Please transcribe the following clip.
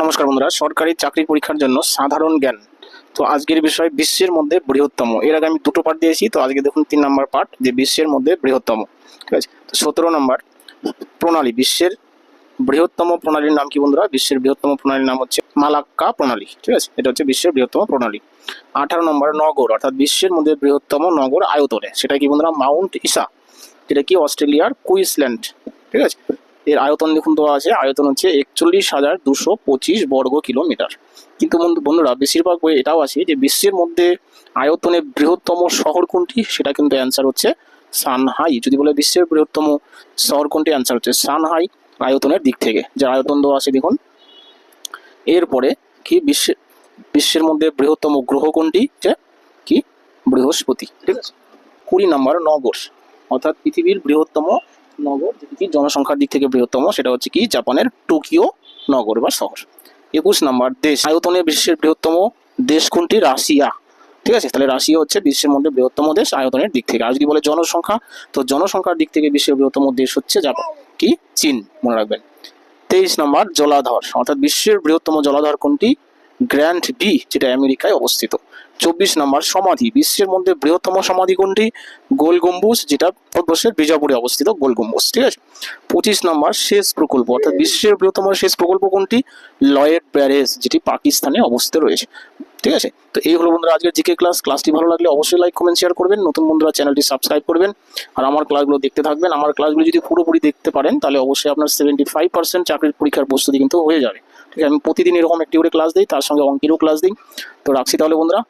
নমস্কার বন্ধুরা, সরকারি চাকরি পরীক্ষার জন্য সাধারণ জ্ঞান। তো আজকের বিষয় বিশ্বের মধ্যে বৃহত্তম। এর আগে আমি দুটো পার্ট দিয়েছি, তো আজকে দেখুন 3 নম্বর পার্ট, যে বিশ্বের মধ্যে বৃহত্তম। ঠিক আছে, তো 17 নম্বর প্রণালী। বিশ্বের বৃহত্তম প্রণালীর নাম কি বন্ধুরা? বিশ্বের বৃহত্তম প্রণালীর নাম হচ্ছে মালাক্কা প্রণালী। ঠিক আছে, এটা হচ্ছে বিশ্বের বৃহত্তম প্রণালী। 18 নম্বর নগর, অর্থাৎ বিশ্বের মধ্যে বৃহত্তম নগর আয়তনে, সেটা কি বন্ধুরা? মাউন্ট ইসা, যেটা কি অস্ট্রেলিয়ার কুইন্সল্যান্ড। ঠিক আছে, এর আয়তন দেখুন দেওয়া আছে, আয়তন হচ্ছে 41,225 বর্গ কিলোমিটার। কিন্তু বন্ধুরা বেশিরভাগ বই এটাও আছে যে বিশ্বের মধ্যে আয়তনে বৃহত্তম শহর কোনটি, সেটা কিন্তু অ্যান্সার হচ্ছে সানহাই। যদি বলে বিশ্বের বৃহত্তম শহর কোনটি, অ্যান্সার হচ্ছে সানহাই আয়তনের দিক থেকে, যার আয়তন দেওয়া আছে দেখুন। এরপরে কি বিশ্বের মধ্যে বৃহত্তম গ্রহ কোনটি, যে কি বৃহস্পতি। ঠিক আছে, 20 নম্বর নগর, অর্থাৎ পৃথিবীর বৃহত্তম নগর, যেটি কি জনসংখ্যার দিক থেকে বৃহত্তম, সেটা হচ্ছে কি জাপানের টোকিও নগর বা শহর। 21 নম্বর দেশ, আয়তনে বিশ্বের বৃহত্তম দেশ কোনটি? রাশিয়া। ঠিক আছে, তাহলে রাশিয়া হচ্ছে বিশ্বের মধ্যে বৃহত্তম দেশ আয়তনের দিক থেকে। আর যদি বলে জনসংখ্যা, তো জনসংখ্যার দিক থেকে বিশ্বের বৃহত্তম দেশ হচ্ছে জাপান, কি চীন, মনে রাখবেন। 23 নম্বর জলাধর, অর্থাৎ বিশ্বের বৃহত্তম জলাধর কোনটি? গ্র্যান্ড ডি, যেটা আমেরিকায় অবস্থিত। 24 নম্বর সমাধি, বিশ্বের মধ্যে বৃহত্তম সমাধি কোনটি? গোল গম্বুজ, যেটা ভারতবর্ষের বিজাপুরে অবস্থিত গোল গম্বুজ। ঠিক আছে, 25 নম্বর সেচ প্রকল্প, অর্থাৎ বিশ্বের বৃহত্তম সেচ প্রকল্প কোনটি? লয়েড ব্যারেজ, যেটি পাকিস্তানে অবস্থিত রয়েছে। ঠিক আছে, তো এই হলো বন্ধুরা আজকের জিকে ক্লাস। ক্লাসটি ভালো লাগলে অবশ্যই লাইক কমেন্ট শেয়ার করবেন, নতুন বন্ধুরা চ্যানেলটি সাবস্ক্রাইব করবেন, আর আমার ক্লাসগুলো দেখতে থাকবেন। আমার ক্লাসগুলো যদি পুরোপুরি দেখতে পারেন তাহলে অবশ্যই আপনার 75% চাকরির পরীক্ষার প্রস্তুতি কিন্তু হয়ে যাবে। ঠিক আছে, আমি প্রতিদিন এরকম একটি করে ক্লাস দিই, তার সঙ্গে অঙ্কেরও ক্লাস দিই। তো রাখছি তাহলে বন্ধুরা।